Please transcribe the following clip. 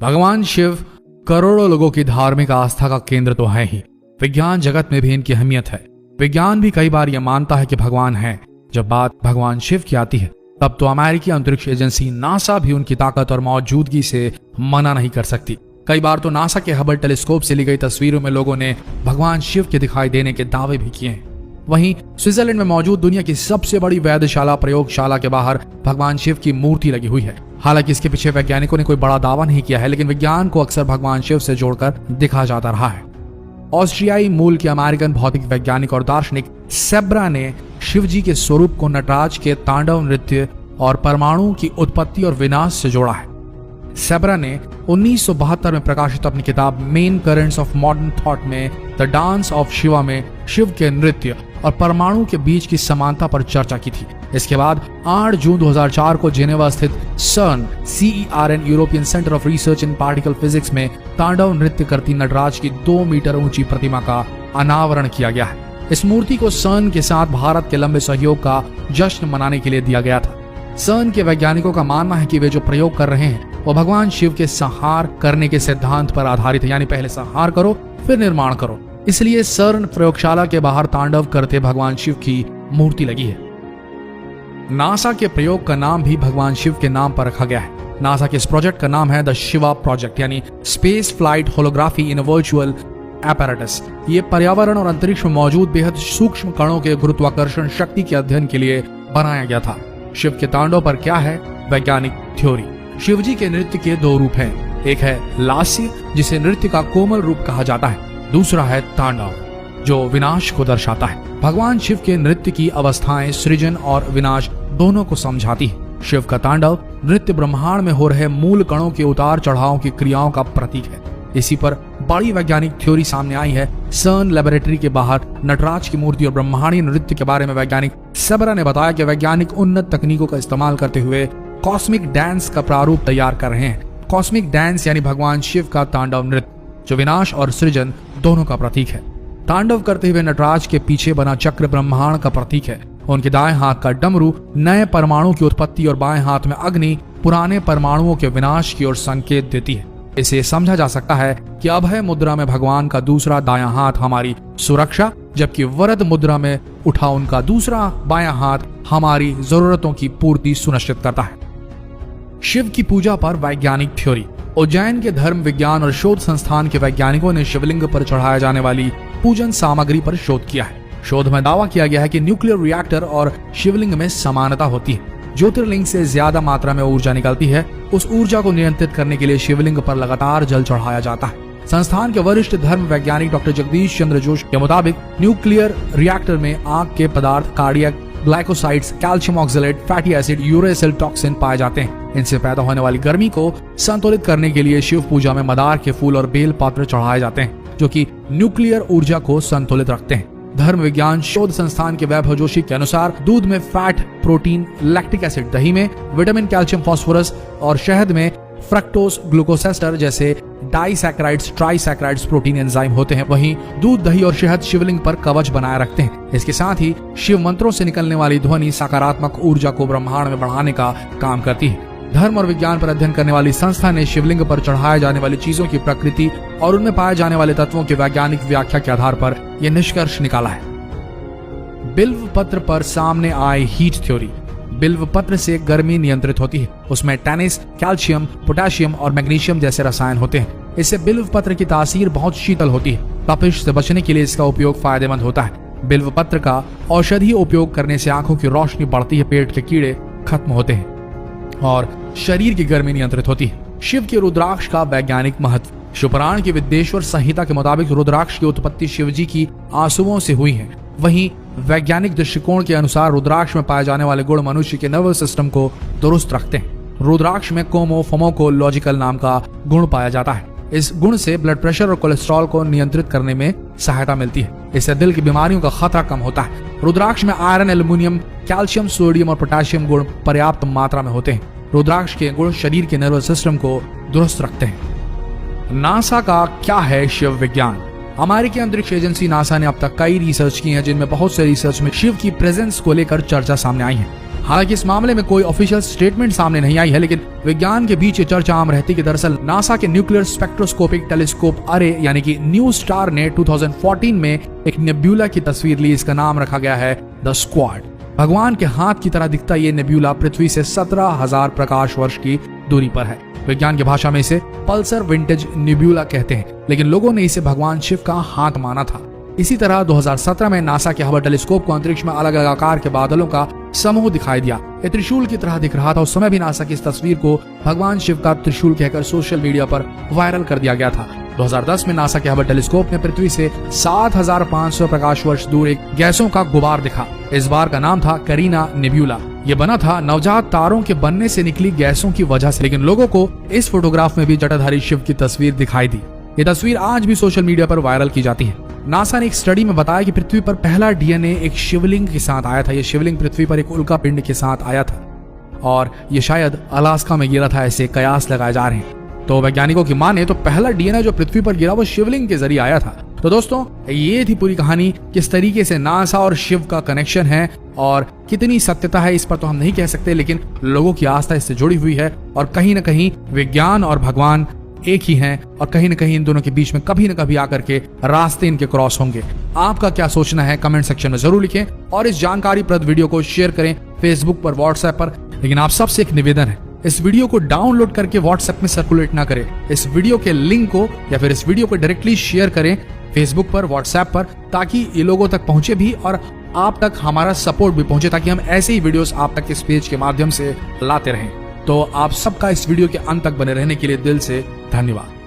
भगवान शिव करोड़ों लोगों की धार्मिक आस्था का केंद्र तो है ही, विज्ञान जगत में भी इनकी अहमियत है। विज्ञान भी कई बार यह मानता है कि भगवान है। जब बात भगवान शिव की आती है तब तो अमेरिकी अंतरिक्ष एजेंसी नासा भी उनकी ताकत और मौजूदगी से मना नहीं कर सकती। कई बार तो नासा के हबल टेलीस्कोप से ली गई तस्वीरों में लोगों ने भगवान शिव के दिखाई देने के दावे भी किए हैं। वहीं स्विट्जरलैंड में मौजूद दुनिया की सबसे बड़ी वैधशाला प्रयोगशाला के बाहर भगवान शिव की मूर्ति लगी हुई है। हालांकि इसके पीछे वैज्ञानिकों ने कोई बड़ा दावा नहीं किया है, लेकिन विज्ञान को अक्सर भगवान शिव से जोड़कर दिखा जाता रहा है। ऑस्ट्रियाई मूल के अमेरिकन भौतिक वैज्ञानिक और दार्शनिक सेब्रा ने शिव जी के स्वरूप को नटराज के तांडव नृत्य और परमाणु की उत्पत्ति और विनाश से जोड़ा है। सेब्रा ने 1972 में प्रकाशित अपनी किताब main currents of modern thought में द डांस ऑफ शिवा में शिव के नृत्य और परमाणु के बीच की समानता पर चर्चा की थी। इसके बाद 8 जून 2004 को जेनेवा स्थित CERN European centre of research in particle physics में तांडव नृत्य करती नटराज की 2 मीटर ऊंची प्रतिमा का अनावरण किया गया है। इस मूर्ति को CERN के साथ भारत के लंबे सहयोग का जश्न मनाने के लिए दिया गया था। CERN के वैज्ञानिकों का मानना है कि वे जो प्रयोग कर रहे हैं वो भगवान शिव के संहार करने के सिद्धांत पर आधारित है, यानी पहले संहार करो फिर निर्माण करो। इसलिए CERN प्रयोगशाला के बाहर तांडव करते भगवान शिव की मूर्ति लगी है। नासा के प्रयोग का नाम भी भगवान शिव के नाम पर रखा गया है। नासा के इस प्रोजेक्ट का नाम है द शिवा प्रोजेक्ट, यानी स्पेस फ्लाइट होलोग्राफी इन वर्चुअल एपैरेटस। ये पर्यावरण और अंतरिक्ष में मौजूद बेहद सूक्ष्म कणों के गुरुत्वाकर्षण शक्ति के अध्ययन के लिए बनाया गया था। शिव के तांडव पर क्या है वैज्ञानिक थ्योरी। शिव जी के नृत्य के 2 रूप हैं। एक है लास्य, जिसे नृत्य का कोमल रूप कहा जाता है। दूसरा है तांडव, जो विनाश को दर्शाता है। भगवान शिव के नृत्य की अवस्थाएं सृजन और विनाश दोनों को समझाती है। शिव का तांडव नृत्य ब्रह्मांड में हो रहे मूल कणों के उतार चढ़ाव की क्रियाओं का प्रतीक है। इसी पर बड़ी वैज्ञानिक थ्योरी सामने आई है। CERN लेबोरेटरी के बाहर नटराज की मूर्ति और ब्रह्मांडीय नृत्य के बारे में वैज्ञानिक सेब्रा ने बताया कि वैज्ञानिक उन्नत तकनीकों का इस्तेमाल करते हुए कॉस्मिक डांस का प्रारूप तैयार कर रहे हैं। कॉस्मिक डांस यानी भगवान शिव का तांडव नृत्य, जो विनाश और सृजन दोनों का प्रतीक है। तांडव करते हुए नटराज के पीछे बना चक्र ब्रह्मांड का प्रतीक है। उनके दाएं हाथ का डमरू नए परमाणु की उत्पत्ति और बाएं हाथ में अग्नि पुराने परमाणुओं के विनाश की ओर संकेत देती है। इसे समझा जा सकता है कि अभय मुद्रा में भगवान का दूसरा दायां हाथ हमारी सुरक्षा, जबकि वरद मुद्रा में उठा उनका दूसरा बायां हाथ हमारी जरूरतों की पूर्ति सुनिश्चित करता है। शिव की पूजा पर वैज्ञानिक थ्योरी। उज्जैन के धर्म विज्ञान और शोध संस्थान के वैज्ञानिकों ने शिवलिंग पर चढ़ाया जाने वाली पूजन सामग्री पर शोध किया है। शोध में दावा किया गया है कि न्यूक्लियर रिएक्टर और शिवलिंग में समानता होती है। ज्योतिर्लिंग से ज्यादा मात्रा में ऊर्जा निकलती है। उस ऊर्जा को नियंत्रित करने के लिए शिवलिंग पर लगातार जल चढ़ाया जाता है। संस्थान के वरिष्ठ धर्म वैज्ञानिक डॉक्टर जगदीश चंद्र जोशी के मुताबिक न्यूक्लियर रिएक्टर में आग के पदार्थ cardiac glycosides, calcium oxalate, fatty acid, uracil toxin पाए जाते हैं। इनसे पैदा होने वाली गर्मी को संतुलित करने के लिए शिव पूजा में मदार के फूल और बेल पत्र चढ़ाए जाते हैं, जो कि न्यूक्लियर ऊर्जा को संतुलित रखते हैं। धर्म विज्ञान शोध संस्थान के वैभव जोशी के अनुसार दूध में फैट, प्रोटीन, लैक्टिक एसिड, दही में विटामिन, कैल्शियम, फास्फोरस और शहद में फ्रक्टोज, ग्लूकोसेस्टर जैसे डाइसैकेराइड्स, ट्राइसैकेराइड्स प्रोटीन एंजाइम होते हैं। वहीं दूध, दही और शहद शिवलिंग पर कवच बनाए रखते हैं। इसके साथ ही शिव मंत्रों से निकलने वाली ध्वनि सकारात्मक ऊर्जा को ब्रह्मांड में बढ़ाने का काम करती है। धर्म और विज्ञान पर अध्ययन करने वाली संस्था ने शिवलिंग पर चढ़ाए जाने वाली चीजों की प्रकृति और उनमें पाए जाने वाले तत्वों की वैज्ञानिक व्याख्या के आधार पर यह निष्कर्ष निकाला है। बिल्व पत्र पर सामने आए हीट थ्योरी। बिल्व पत्र से गर्मी नियंत्रित होती है। उसमें टैनिस, कैल्शियम, पोटेशियम और मैग्नीशियम जैसे रसायन होते हैं। इससे बिल्व पत्र की तासीर बहुत शीतल होती है। तपिश से बचने के लिए इसका उपयोग फायदेमंद होता है। बिल्व पत्र का औषधीय उपयोग करने से आंखों की रोशनी बढ़ती है, पेट के कीड़े खत्म होते हैं और शरीर की गर्मी नियंत्रित होती है। शिव के रुद्राक्ष का वैज्ञानिक महत्व। शिवपुराण की विद्येश्वर संहिता के मुताबिक रुद्राक्ष की उत्पत्ति शिवजी की आंसुओं से हुई है। वहीं वैज्ञानिक दृष्टिकोण के अनुसार रुद्राक्ष में पाए जाने वाले गुण मनुष्य के नर्वस सिस्टम को दुरुस्त रखते हैं। रुद्राक्ष में कोमोफोमोकोलॉजिकल नाम का गुण पाया जाता है। इस गुण से ब्लड प्रेशर और कोलेस्ट्रॉल को नियंत्रित करने में सहायता मिलती है। इससे दिल की बीमारियों का खतरा कम होता है। रुद्राक्ष में आयरन, एल्युमिनियम, कैल्शियम, सोडियम और पोटेशियम गुण पर्याप्त मात्रा में होते हैं। रुद्राक्ष के गुण शरीर के नर्वस सिस्टम को दुरुस्त रखते हैं। नासा का क्या है शिव विज्ञान। अमेरिकी अंतरिक्ष एजेंसी नासा ने अब तक कई रिसर्च की है, जिनमें बहुत से रिसर्च में शिव की प्रेजेंस को लेकर चर्चा सामने आई है। हालांकि इस मामले में कोई ऑफिशियल स्टेटमेंट सामने नहीं आई है, लेकिन विज्ञान के बीच ये चर्चा आम रहती कि दरअसल नासा के न्यूक्लियर स्पेक्ट्रोस्कोपिक टेलीस्कोप अरे यानी कि न्यू स्टार ने 2014 में एक नेब्यूला की तस्वीर ली। इसका नाम रखा गया है द स्क्वाड। भगवान के हाथ की तरह दिखता ये नेब्यूला पृथ्वी से 17,000 प्रकाश वर्ष की दूरी पर है। विज्ञान की भाषा में इसे पल्सर विंटेज नेब्यूला कहते हैं, लेकिन लोगों ने इसे भगवान शिव का हाथ माना था। इसी तरह 2017 में नासा के हबल टेलीस्कोप को अंतरिक्ष में अलग अलग आकार के बादलों का समूह दिखाई दिया। ये त्रिशूल की तरह दिख रहा था। उस समय भी नासा की इस तस्वीर को भगवान शिव का त्रिशूल कहकर सोशल मीडिया पर वायरल कर दिया गया था। 2010 में नासा के हबल टेलीस्कोप ने पृथ्वी से 7,500 प्रकाश वर्ष दूर एक गैसों का गुबार दिखा। इस बार का नाम था करीना नेब्यूला। ये बना था नवजात तारों के बनने से निकली गैसों की वजह से, लेकिन लोगों को इस फोटोग्राफ में भी जटाधारी शिव की तस्वीर दिखाई दी। ये तस्वीर आज भी सोशल मीडिया पर वायरल की जाती है। नासा ने एक स्टडी में बताया कि पृथ्वी पर पहला डीएनए एक शिवलिंग के साथ आया था। यह शिवलिंग पृथ्वी पर एक उल्का पिंड के साथ आया था और ये शायद अलास्का में गिरा था, ऐसे कयास लगाए जा रहे हैं। तो वैज्ञानिकों की माने तो पहला डीएनए जो पृथ्वी पर गिरा वो शिवलिंग के जरिए आया था। तो दोस्तों, ये थी पूरी कहानी। किस तरीके से नासा और शिव का कनेक्शन है और कितनी सत्यता है इस पर तो हम नहीं कह सकते, लेकिन लोगों की आस्था इससे जुड़ी हुई है और कहीं ना कहीं विज्ञान और भगवान एक ही हैं और कहीं ना कहीं इन दोनों के बीच में कभी ना कभी आकर के रास्ते इनके क्रॉस होंगे। आपका क्या सोचना है कमेंट सेक्शन में जरूर लिखें और इस जानकारीप्रद वीडियो को शेयर करें फेसबुक पर, व्हाट्सएप पर। लेकिन आप सबसे एक निवेदन है, इस वीडियो को डाउनलोड करके व्हाट्सएप में सर्कुलेट ना करें। इस वीडियो के लिंक को या फिर इस वीडियो को डायरेक्टली शेयर करें फेसबुक पर, व्हाट्सएप पर, ताकि ये लोगों तक पहुंचे भी और आप तक हमारा सपोर्ट भी पहुंचे, ताकि हम ऐसे ही वीडियोस आप तक इस पेज के माध्यम से लाते रहें। तो आप सबका इस वीडियो के अंत तक बने रहने के लिए दिल से धन्यवाद।